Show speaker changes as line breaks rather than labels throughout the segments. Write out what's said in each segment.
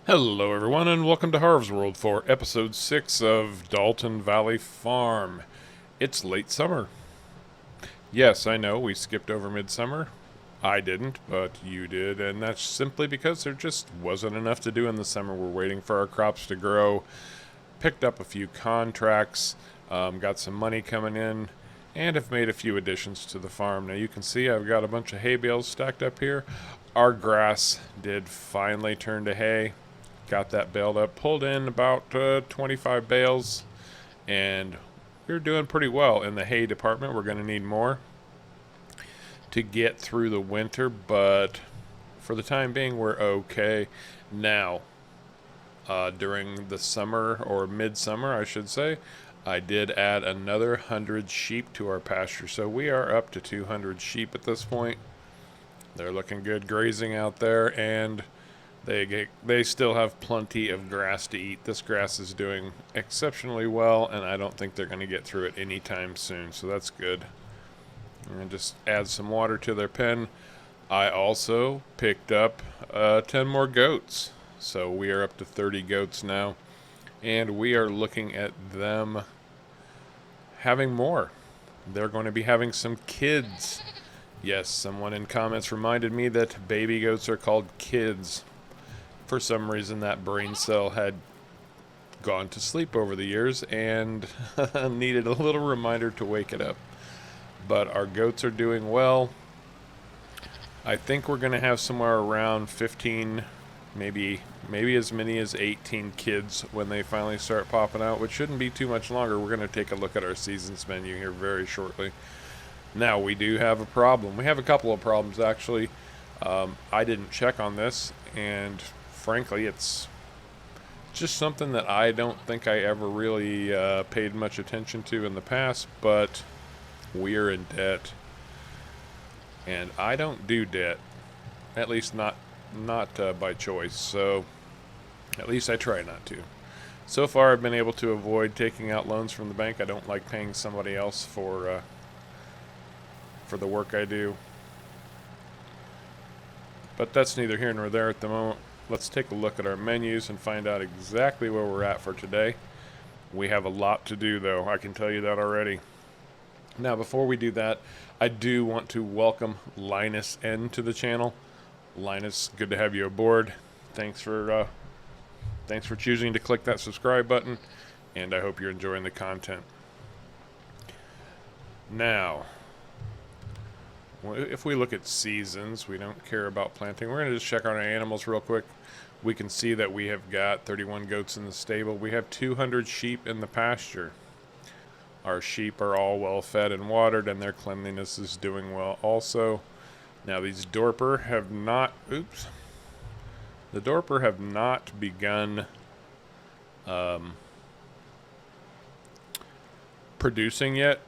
Hello, everyone, and welcome to Harv's World for episode 6 of Dalton Valley Farm. It's late summer. Yes, I know we skipped over midsummer. I didn't, but you did, and that's simply because there just wasn't enough to do in the summer. We're waiting for our crops to grow, picked up a few contracts, got some money coming in, and have made a few additions to the farm. Now you can see I've got a bunch of hay bales stacked up here. Our grass did finally turn to hay. Got that baled up, pulled in about 25 bales, and we're doing pretty well in the hay department. We're going to need more to get through the winter, but for the time being, we're okay. Now, during the summer, or midsummer, I should say, I did add another 100 sheep to our pasture, so we are up to 200 sheep at this point. They're looking good grazing out there, and they still have plenty of grass to eat. This grass is doing exceptionally well, and I don't think they're going to get through it anytime soon, so that's good. And just add some water to their pen. I also picked up 10 more goats, so we are up to 30 goats now, and we are looking at them having more. They're going to be having some kids. Yes, someone in comments reminded me that baby goats are called kids. For some reason, that brain cell had gone to sleep over the years and needed a little reminder to wake it up. But our goats are doing well. I think we're going to have somewhere around 15, maybe as many as 18 kids when they finally start popping out, which shouldn't be too much longer. We're going to take a look at our seasons menu here very shortly. Now, we do have a problem. We have a couple of problems, actually. I didn't check on this, and frankly, it's just something that I don't think I ever really paid much attention to in the past, but we're in debt. And I don't do debt, at least not by choice, so at least I try not to. So far, I've been able to avoid taking out loans from the bank. I don't like paying somebody else for the work I do. But that's neither here nor there at the moment. Let's take a look at our menus and find out exactly where we're at for today. We have a lot to do, though. I can tell you that already. Now, before we do that, I do want to welcome Linus N to the channel. Linus, good to have you aboard. Thanks for choosing to click that subscribe button, and I hope you're enjoying the content. Now, if we look at seasons, we don't care about planting. We're going to just check on our animals real quick. We can see that we have got 31 goats in the stable. We have 200 sheep in the pasture. Our sheep are all well fed and watered, and their cleanliness is doing well also. Now, these Dorper have not, the Dorper have not begun producing yet.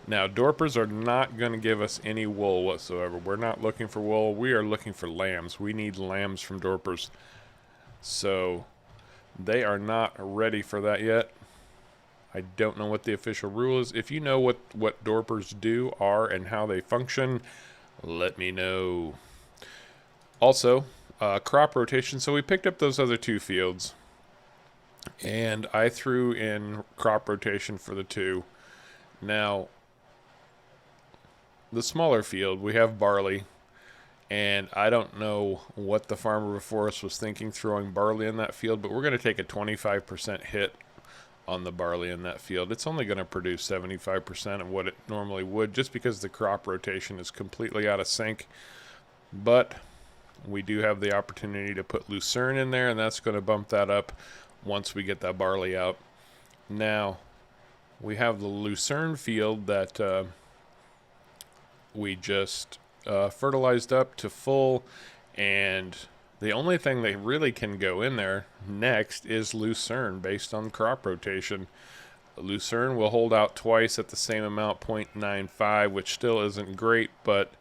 Now, Dorpers are not going to give us any wool whatsoever. We're not looking for wool. We are looking for lambs. We need lambs from Dorpers. So, they are not ready for that yet. I don't know what the official rule is. If you know what Dorpers are and how they function, let me know. Also, crop rotation. So we picked up those other two fields, and I threw in crop rotation for the two. Now, the smaller field, we have barley, and I don't know what the farmer before us was thinking throwing barley in that field, but we're going to take a 25% hit on the barley in that field. It's only going to produce 75% of what it normally would, just because the crop rotation is completely out of sync. But we do have the opportunity to put lucerne in there, and that's going to bump that up once we get that barley out. Now, we have the lucerne field that we just fertilized up to full, and the only thing that really can go in there next is lucerne based on crop rotation. Lucerne will hold out twice at the same amount, 0.95, which still isn't great, but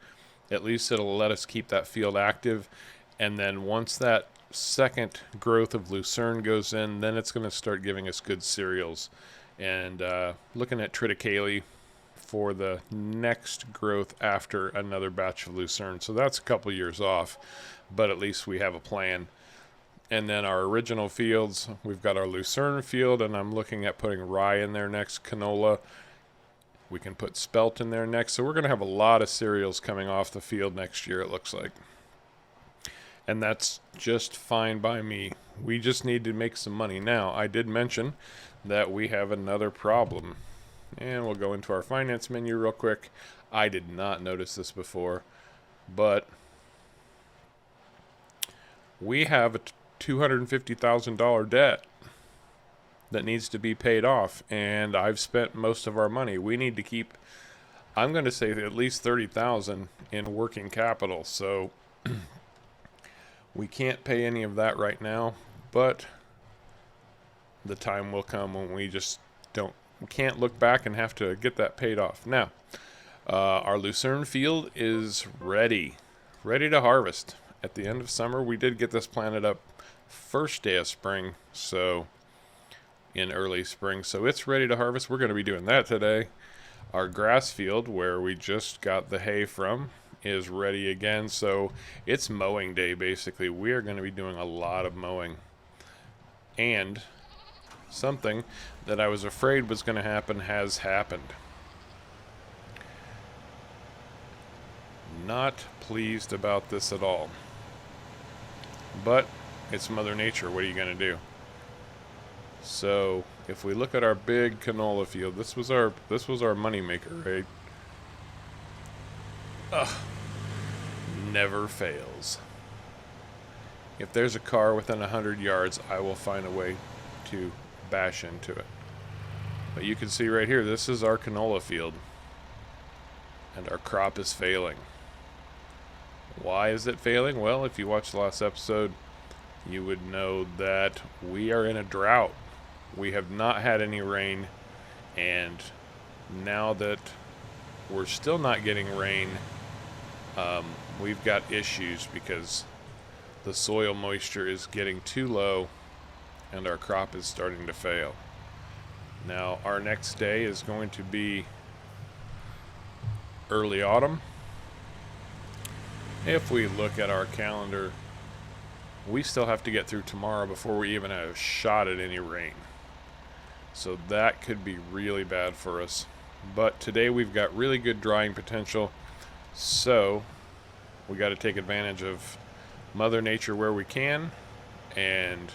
at least it'll let us keep that field active. And then once that second growth of lucerne goes in, then it's going to start giving us good cereals. And looking at triticale for the next growth after another batch of lucerne. So that's a couple years off, but at least we have a plan. And then our original fields, we've got our lucerne field, and I'm looking at putting rye in there next, canola. We can put spelt in there next. So we're going to have a lot of cereals coming off the field next year, it looks like. And that's just fine by me. We just need to make some money. Now, I did mention that we have another problem. And we'll go into our finance menu real quick. I did not notice this before, but we have a $250,000 debt that needs to be paid off, and I've spent most of our money. We need to keep, I'm going to say, at least $30,000 in working capital. So we can't pay any of that right now, but the time will come when we just can't look back and have to get that paid off. Now, our lucerne field is ready to harvest. At the end of summer, we did get this planted up first day of spring, so in early spring, so it's ready to harvest. We're going to be doing that today. Our grass field, where we just got the hay from, is ready again, so it's mowing day basically. We are going to be doing a lot of mowing. And something that I was afraid was going to happen has happened. Not pleased about this at all. But it's Mother Nature. What are you going to do? So if we look at our big canola field, this was our money maker, right? Ugh. Never fails. If there's a car within 100 yards, I will find a way to bash into it. But you can see right here, this is our canola field. And our crop is failing. Why is it failing? Well, if you watched the last episode, you would know that we are in a drought. We have not had any rain, and now that we're still not getting rain, we've got issues because the soil moisture is getting too low and our crop is starting to fail. Now, our next day is going to be early autumn. If we look at our calendar, we still have to get through tomorrow before we even have a shot at any rain. So that could be really bad for us. But today we've got really good drying potential. So we got to take advantage of Mother Nature where we can and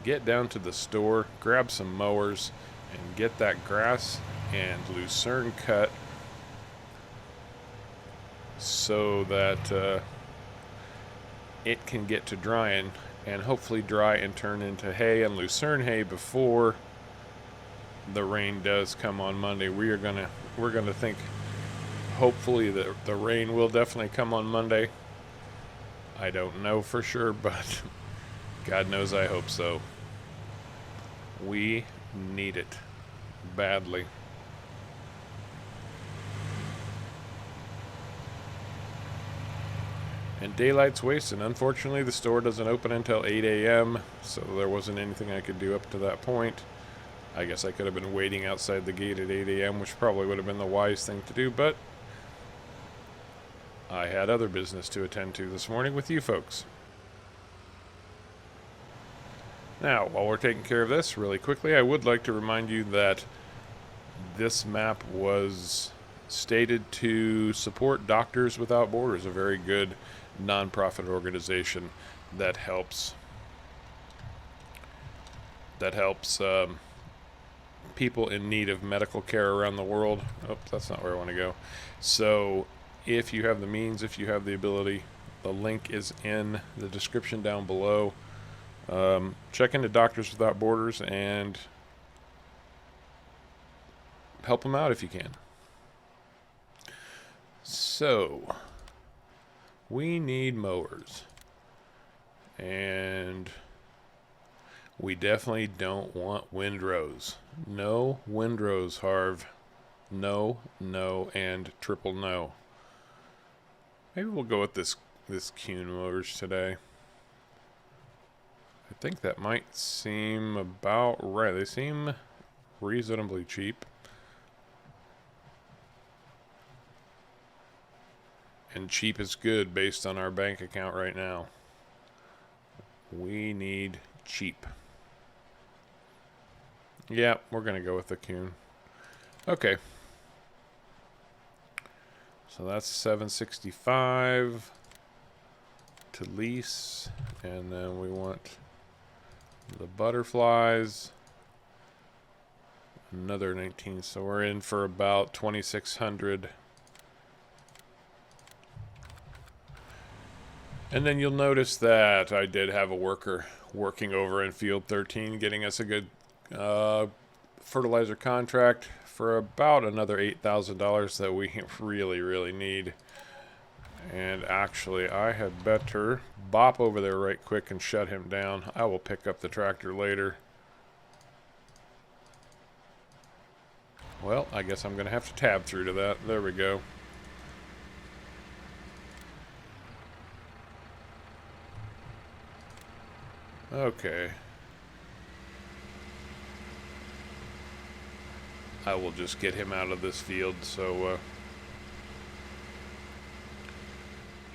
get down to the store, grab some mowers, and get that grass and lucerne cut so that it can get to drying and hopefully dry and turn into hay and lucerne hay before the rain does come on Monday. We're gonna think hopefully that the rain will definitely come on Monday. I don't know for sure, but God knows I hope so. We need it badly. And daylight's wasted. Unfortunately, the store doesn't open until 8 a.m., so there wasn't anything I could do up to that point. I guess I could have been waiting outside the gate at 8 a.m., which probably would have been the wise thing to do, but I had other business to attend to this morning with you folks. Now, while we're taking care of this really quickly, I would like to remind you that this map was stated to support Doctors Without Borders, a very good nonprofit organization that helps people in need of medical care around the world. Oh, that's not where I want to go. So if you have the means, if you have the ability, the link is in the description down below. Check into Doctors Without Borders and help them out if you can. So, we need mowers. And we definitely don't want windrows. No windrows, Harv. No, no, and triple no. Maybe we'll go with this Kuhn mowers today. I think that might seem about right. They seem reasonably cheap. And cheap is good based on our bank account right now. We need cheap. Yeah, we're going to go with the coon. Okay. So that's $765 to lease. And then we want the butterflies. Another 19. So we're in for about 2,600. And then you'll notice that I did have a worker working over in field 13, getting us a good fertilizer contract for about another $8,000 that we really, really need. And actually, I had better bop over there right quick and shut him down. I will pick up the tractor later. Well, I guess I'm going to have to tab through to that. There we go. Okay. I will just get him out of this field so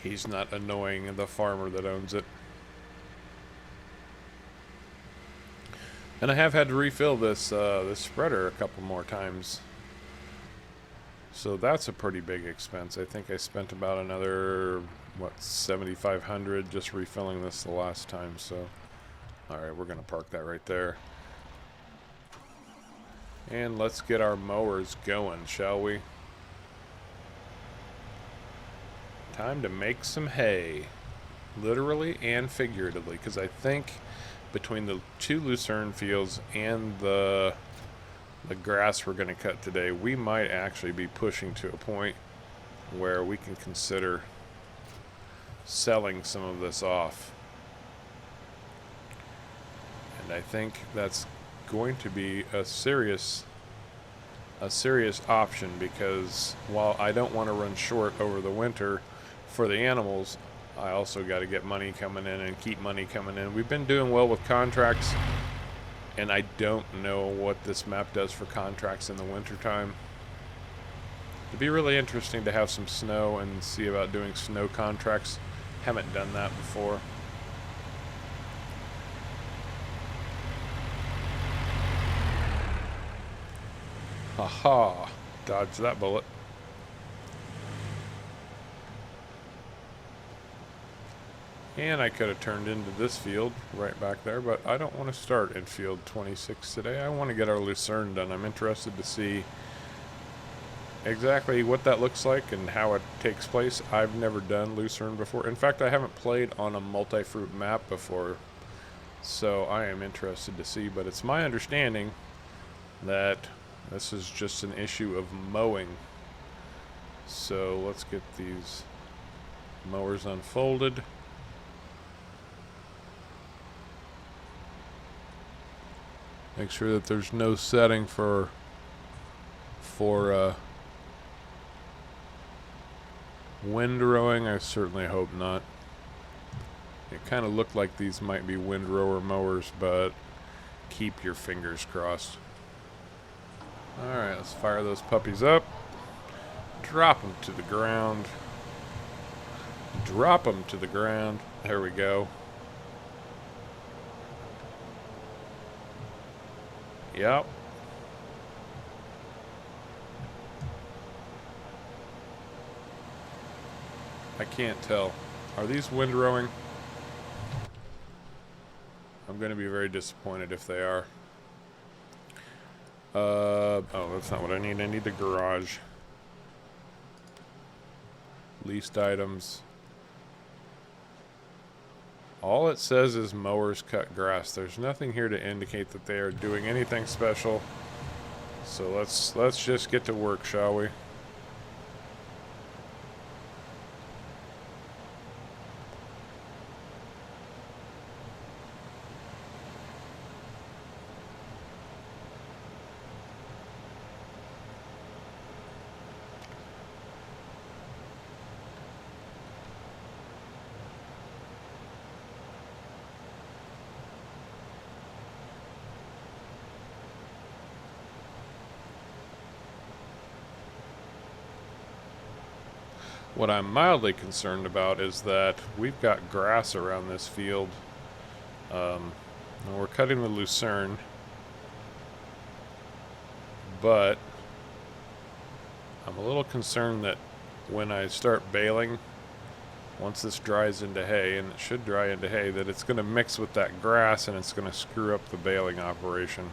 he's not annoying the farmer that owns it. And I have had to refill this this spreader a couple more times. So that's a pretty big expense. I think I spent about another, what, $7,500 just refilling this the last time. So, alright, we're going to park that right there. And let's get our mowers going, shall we? Time to make some hay. Literally and figuratively, because I think between the two lucerne fields and the grass we're going to cut today, we might actually be pushing to a point where we can consider selling some of this off. And I think that's going to be a serious option, because while I don't want to run short over the winter for the animals, I also got to get money coming in and keep money coming in. We've been doing well with contracts, and I don't know what this map does for contracts in the wintertime. It'd be really interesting to have some snow and see about doing snow contracts. Haven't done that before. Haha, dodge that bullet. And I could have turned into this field right back there, but I don't want to start in field 26 today. I want to get our lucerne done. I'm interested to see exactly what that looks like and how it takes place. I've never done lucerne before. In fact, I haven't played on a multi-fruit map before, so I am interested to see. But it's my understanding that this is just an issue of mowing. So let's get these mowers unfolded. Make sure that there's no setting for windrowing. I certainly hope not. It kind of looked like these might be windrower mowers, but keep your fingers crossed. Alright, let's fire those puppies up. Drop them to the ground. Drop them to the ground. There we go. Yep. I can't tell. Are these windrowing? I'm going to be very disappointed if they are. Oh, that's not what I need. I need the garage. Leased items. All it says is mowers cut grass. There's nothing here to indicate that they are doing anything special. So let's just get to work, shall we? What I'm mildly concerned about is that we've got grass around this field And we're cutting the lucerne, but I'm a little concerned that when I start baling, once this dries into hay, and it should dry into hay, that it's going to mix with that grass and it's going to screw up the baling operation.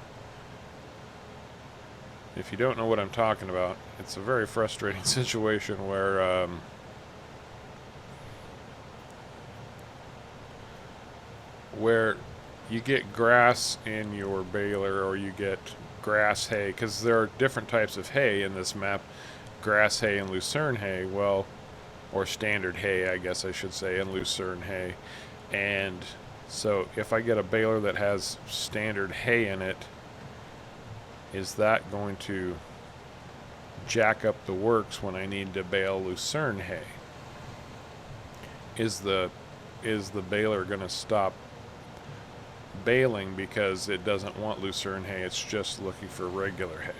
If you don't know what I'm talking about, it's a very frustrating situation where you get grass in your baler, or you get grass hay, because there are different types of hay in this map, grass hay and lucerne hay, well, or standard hay, I guess I should say, and lucerne hay. And so if I get a baler that has standard hay in it, is that going to jack up the works when I need to bale lucerne hay? Is the baler going to stop baling because it doesn't want lucerne hay, it's just looking for regular hay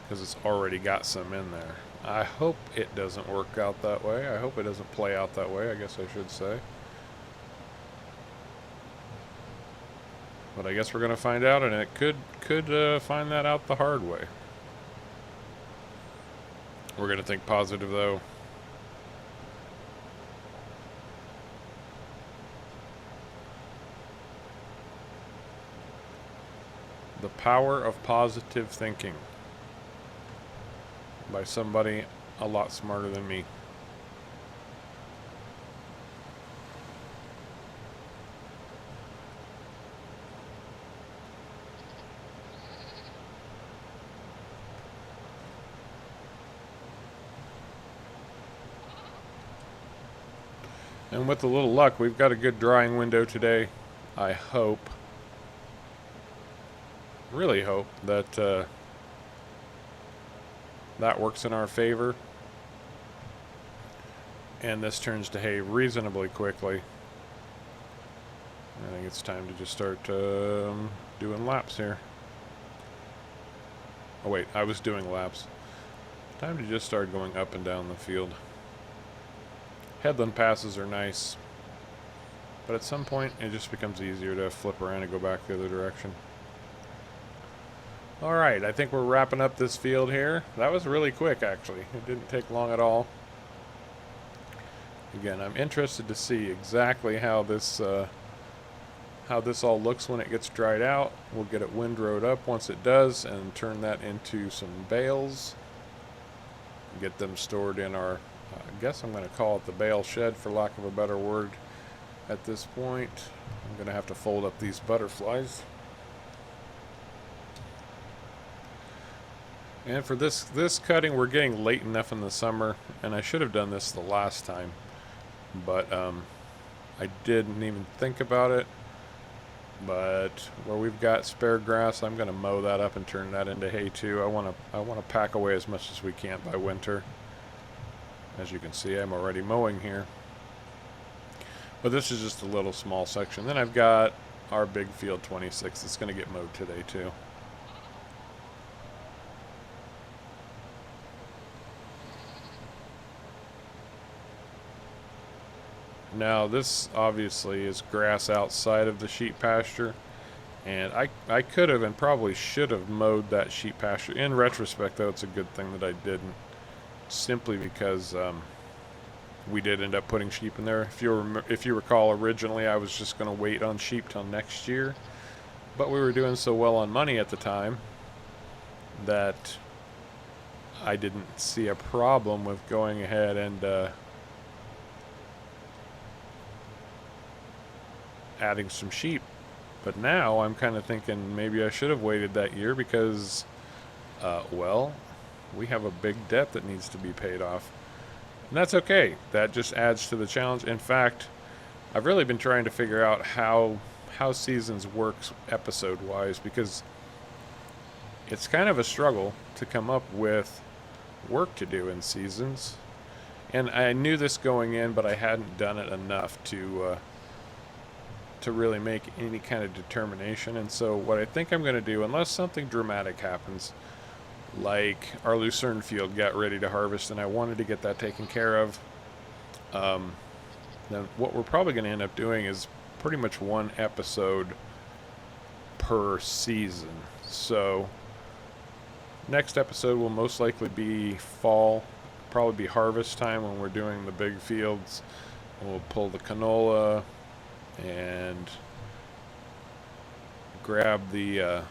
because it's already got some in there? I hope it doesn't work out that way. I hope it doesn't play out that way, I guess I should say. But I guess we're going to find out, and it could find that out the hard way. We're going to think positive, though. The Power of Positive Thinking by somebody a lot smarter than me. And with a little luck, we've got a good drying window today. I hope, really hope, that that works in our favor. And this turns to hay reasonably quickly. I think it's time to just start doing laps here. Oh wait, I was doing laps. Time to just start going up and down the field. Headland passes are nice, but at some point it just becomes easier to flip around and go back the other direction. Alright, I think we're wrapping up this field here. That was really quick, actually. It didn't take long at all. Again, I'm interested to see exactly how this all looks when it gets dried out. We'll get it windrowed up once it does and turn that into some bales. Get them stored in our, I guess I'm going to call it the bale shed for lack of a better word at this point. I'm going to have to fold up these butterflies. And for this cutting, we're getting late enough in the summer, and I should have done this the last time, but I didn't even think about it. But where we've got spare grass, I'm going to mow that up and turn that into hay too. I want to pack away as much as we can by winter. As you can see, I'm already mowing here. But this is just a little small section. Then I've got our big field 26 that's going to get mowed today too. Now this obviously is grass outside of the sheep pasture, and I could have and probably should have mowed that sheep pasture. In retrospect, though, it's a good thing that I didn't, simply because we did end up putting sheep in there. If you recall, originally I was just going to wait on sheep till next year, but we were doing so well on money at the time that I didn't see a problem with going ahead and adding some sheep. But now I'm kind of thinking maybe I should have waited that year because well, we have a big debt that needs to be paid off, and that's okay. That just adds to the challenge. In fact, I've really been trying to figure out how seasons works episode wise, because it's kind of a struggle to come up with work to do in seasons, and I knew this going in, but I hadn't done it enough to really make any kind of determination. And so what I think I'm going to do, unless something dramatic happens, like our lucerne field got ready to harvest and I wanted to get that taken care of, then what we're probably going to end up doing is pretty much one episode per season. So next episode will most likely be fall, probably be harvest time when we're doing the big fields. We'll pull the canola and grab the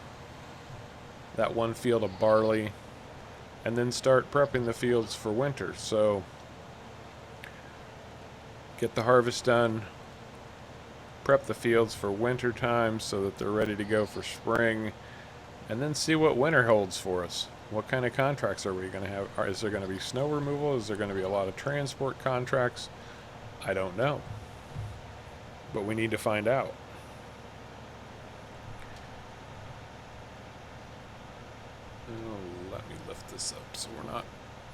that one field of barley, and then start prepping the fields for winter. So get the harvest done, prep the fields for winter time so that they're ready to go for spring, and then see what winter holds for us. What kind of contracts are we going to have? Is there going to be snow removal? Is there going to be a lot of transport contracts? I don't know, but we need to find out. Oh, let me lift this up so we're not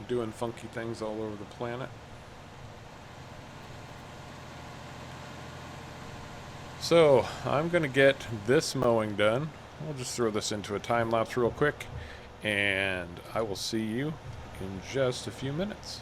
doing funky things all over the planet. So I'm going to get this mowing done. We'll just throw this into a time lapse real quick, and I will see you in just a few minutes.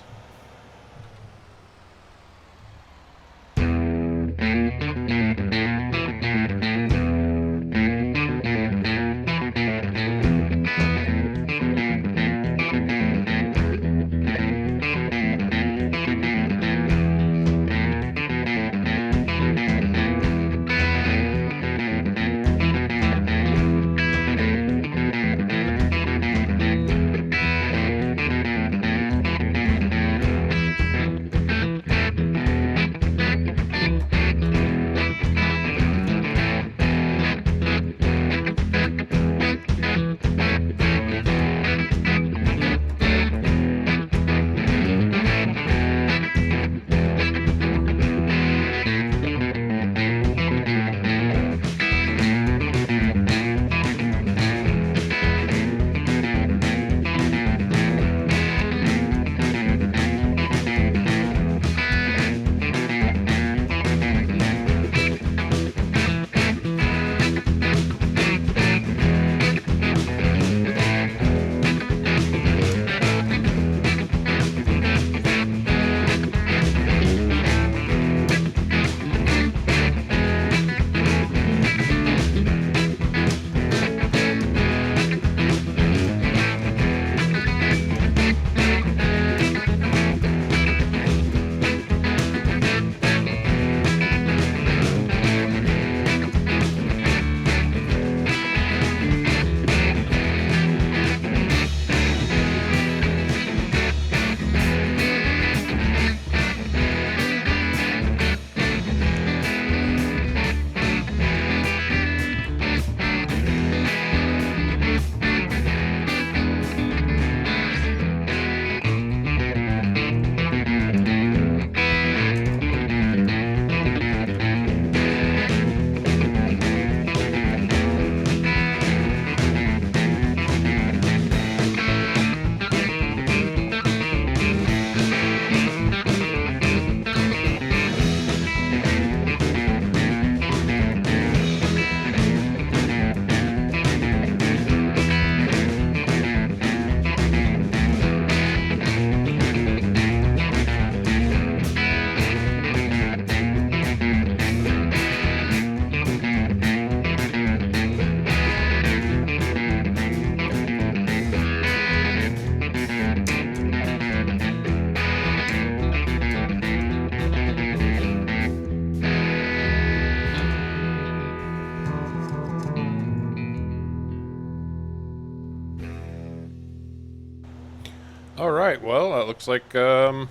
Alright, well, it looks like our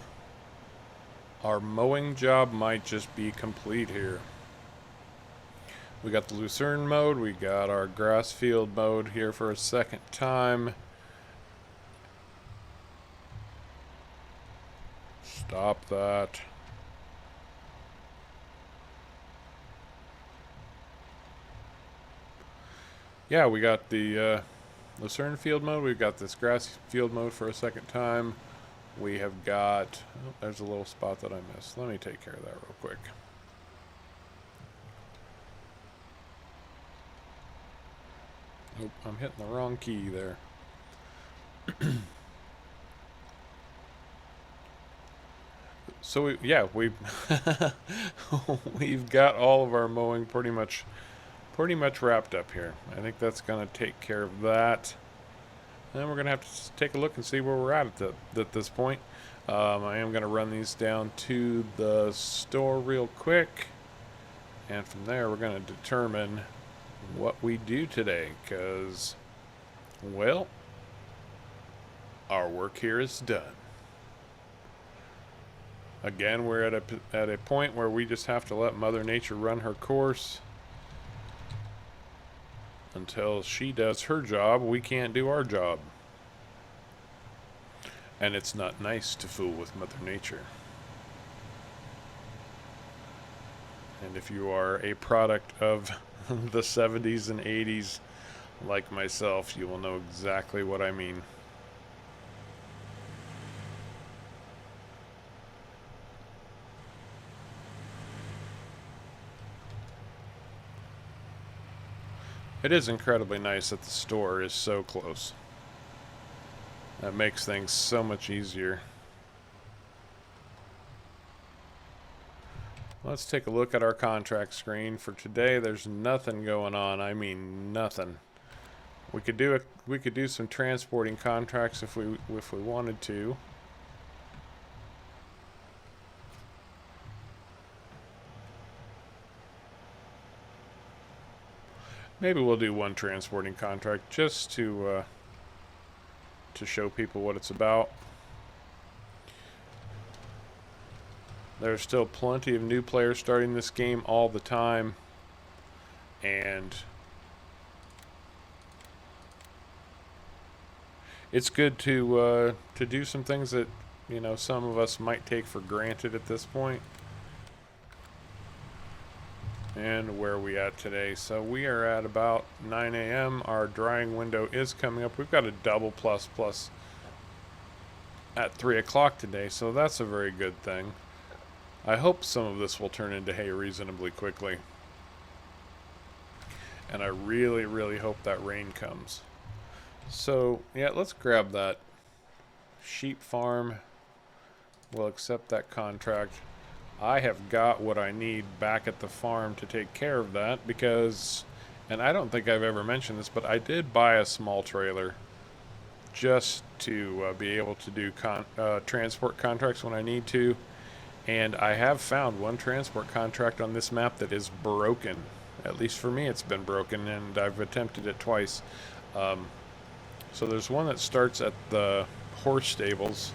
mowing job might just be complete here. We got the lucerne mowed, we got our grass field mowed here for a second time. Stop that. Yeah, we got the lucerne field mode. We've got this grass field mode for a second time. We have got, oh, there's a little spot that I missed. Let me take care of that real quick. Nope, I'm hitting the wrong key there. So yeah, we we've got all of our mowing pretty much wrapped up here. I think that's going to take care of that. And we're going to have to take a look and see where we're at this point. I am going to run these down to the store real quick. And from there, we're going to determine what we do today. Because, well, our work here is done. Again, we're at a point where we just have to let Mother Nature run her course. Until she does her job, we can't do our job. And it's not nice to fool with Mother Nature. And if you are a product of the 70s and 80s, like myself, you will know exactly what I mean. It is incredibly nice that the store is so close. That makes things so much easier. Let's take a look at our contract screen. For today, there's nothing going on. I mean, nothing. We could do some transporting contracts if we wanted to. Maybe we'll do one transporting contract just to show people what it's about. There's still plenty of new players starting this game all the time, and it's good to do some things that, you know, some of us might take for granted at this point. And where are we at today? So we are at about 9 a.m. Our drying window is coming up. We've got a double plus at 3 o'clock today, so that's a very good thing. I hope some of this will turn into hay reasonably quickly. And I really, really hope that rain comes. So, yeah, let's grab that sheep farm. We'll accept that contract. I have got what I need back at the farm to take care of that because, and I don't think I've ever mentioned this, but I did buy a small trailer just to be able to do transport contracts when I need to. And I have found one transport contract on this map that is broken. At least for me, it's been broken, and I've attempted it twice. So there's one that starts at the horse stables,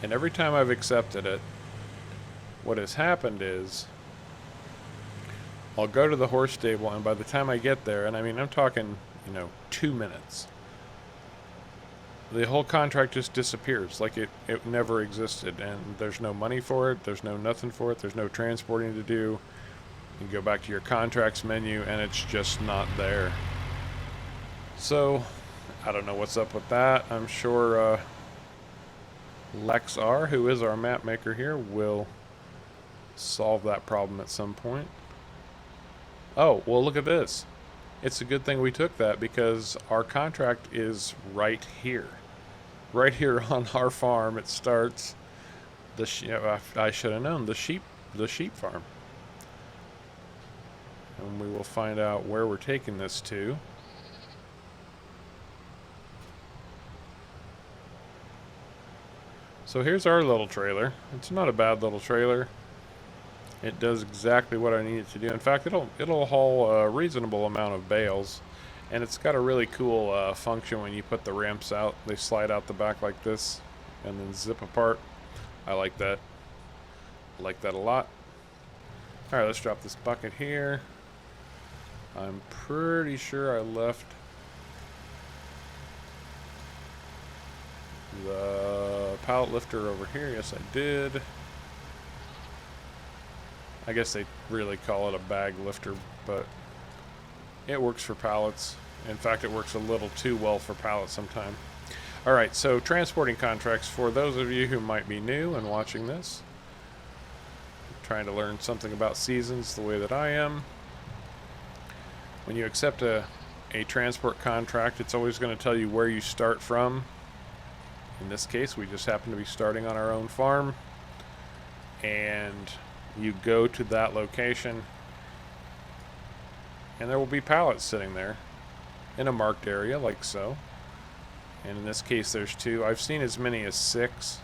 and every time I've accepted it, what has happened is I'll go to the horse stable, and by the time I get there, and I mean, I'm talking, 2 minutes, the whole contract just disappears like it never existed, and there's no money for it, there's no nothing for it, there's no transporting to do. You go back to your contracts menu, and it's just not there. So, I don't know what's up with that. I'm sure LexR, who is our map maker here, will solve that problem at some point. Oh, well, look at this. It's a good thing we took that because our contract is right here. Right here on our farm. It starts I should have known, the sheep farm. And we will find out where we're taking this to. So here's our little trailer. It's not a bad little trailer. It does exactly what I need it to do. In fact, it'll haul a reasonable amount of bales, and it's got a really cool function when you put the ramps out. They slide out the back like this, and then zip apart. I like that. I like that a lot. All right, let's drop this bucket here. I'm pretty sure I left the pallet lifter over here. Yes, I did. I guess they really call it a bag lifter, but it works for pallets. In fact, it works a little too well for pallets sometimes. All right, so transporting contracts. For those of you who might be new and watching this, trying to learn something about seasons the way that I am, when you accept a transport contract, it's always going to tell you where you start from. In this case, we just happen to be starting on our own farm. and you go to that location, and there will be pallets sitting there in a marked area like so. And in this case there's 2. I've seen as many as 6,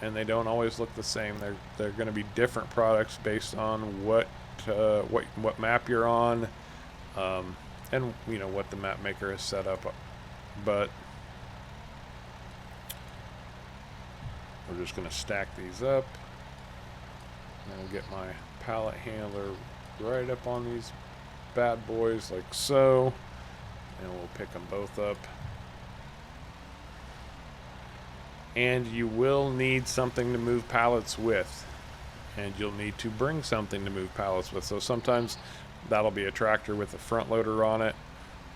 and they don't always look the same. They're going to be different products based on what map you're on, and you know what the map maker has set up. But we're just going to stack these up. And I'll get my pallet handler right up on these bad boys like so, and we'll pick them both up. And you will need something to move pallets with, and you'll need to bring something to move pallets with. So sometimes that'll be a tractor with a front loader on it.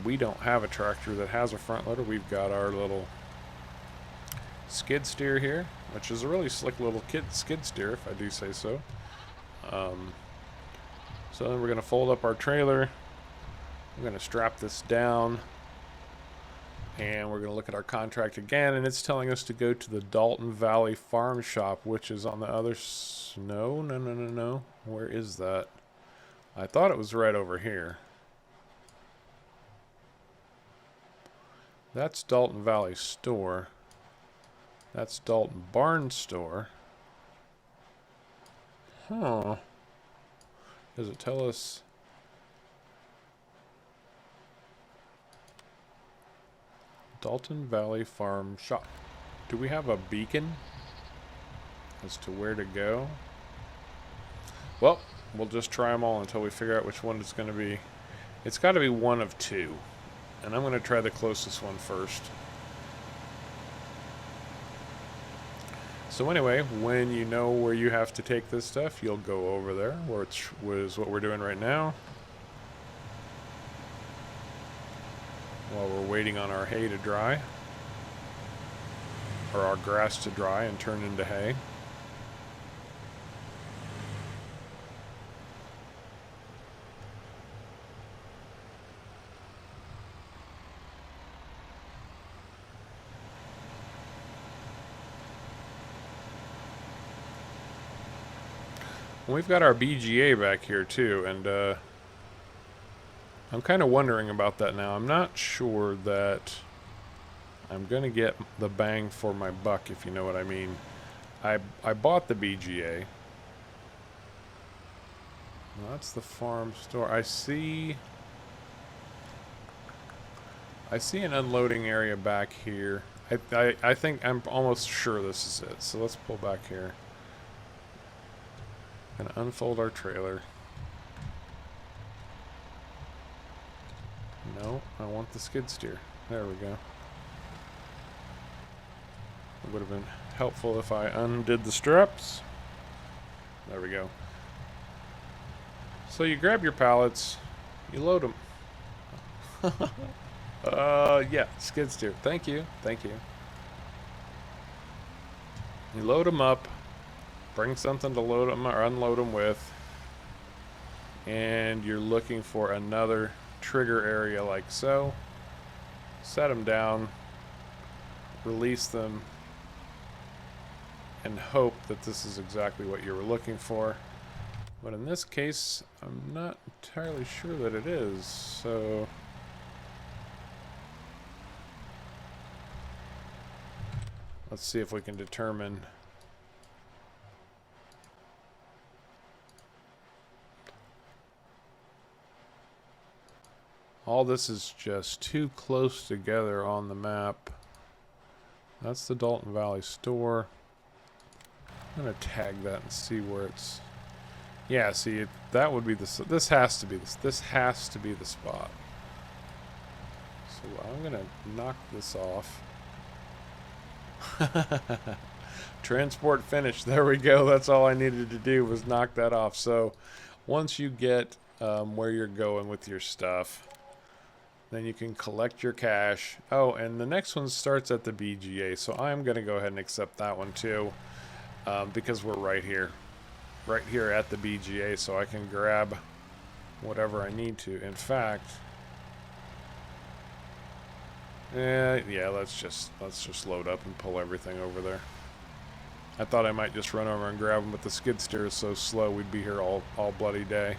We don't have a tractor that has a front loader. We've got our little skid steer here, which is a really slick little skid steer, if I do say so. So then we're going to fold up our trailer. We're going to strap this down, and we're going to look at our contract again, and it's telling us to go to the Dalton Valley Farm shop, which is on the other no. Where is that? I thought it was right over here. That's Dalton Valley Store. That's Dalton Barn Store. Huh. Does it tell us? Dalton Valley Farm shop. Do we have a beacon as to where to go? Well, we'll just try them all until we figure out which one it's going to be. It's got to be one of 2. And I'm going to try the closest one first. So anyway, when you know where you have to take this stuff, you'll go over there, which was what we're doing right now. While we're waiting on our hay to dry, or our grass to dry and turn into hay. We've got our BGA back here too, and I'm kind of wondering about that now. I'm not sure that I'm going to get the bang for my buck, if you know what I mean. I bought the BGA. That's the farm store. I see an unloading area back here. I think I'm almost sure this is it. So let's pull back here. Gonna unfold our trailer. No, I want the skid steer. There we go. It would have been helpful if I undid the straps. There we go. So you grab your pallets, you load them. Yeah, skid steer. Thank you. Thank you. You load them up. Bring something to load them or unload them with. And you're looking for another trigger area like so. Set them down. Release them. And hope that this is exactly what you were looking for. But in this case, I'm not entirely sure that it is. So let's see if we can determine. All this is just too close together on the map. That's the Dalton Valley store. I'm going to tag that and see where it's. Yeah, see, that would be the. This has to be this. This has to be the spot. So I'm going to knock this off. Transport finished. There we go. That's all I needed to do was knock that off. So once you get where you're going with your stuff, then you can collect your cash. Oh, and the next one starts at the BGA. So I'm going to go ahead and accept that one too, because we're right here at the BGA. So I can grab whatever I need to. In fact, yeah, let's just load up and pull everything over there. I thought I might just run over and grab them, but the skid steer is so slow we'd be here all bloody day.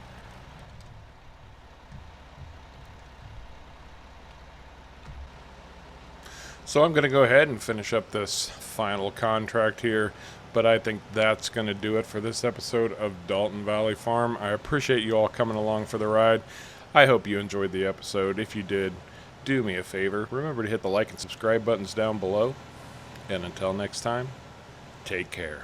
So I'm going to go ahead and finish up this final contract here, but I think that's going to do it for this episode of Dalton Valley Farm. I appreciate you all coming along for the ride. I hope you enjoyed the episode. If you did, do me a favor. Remember to hit the like and subscribe buttons down below. And until next time, take care.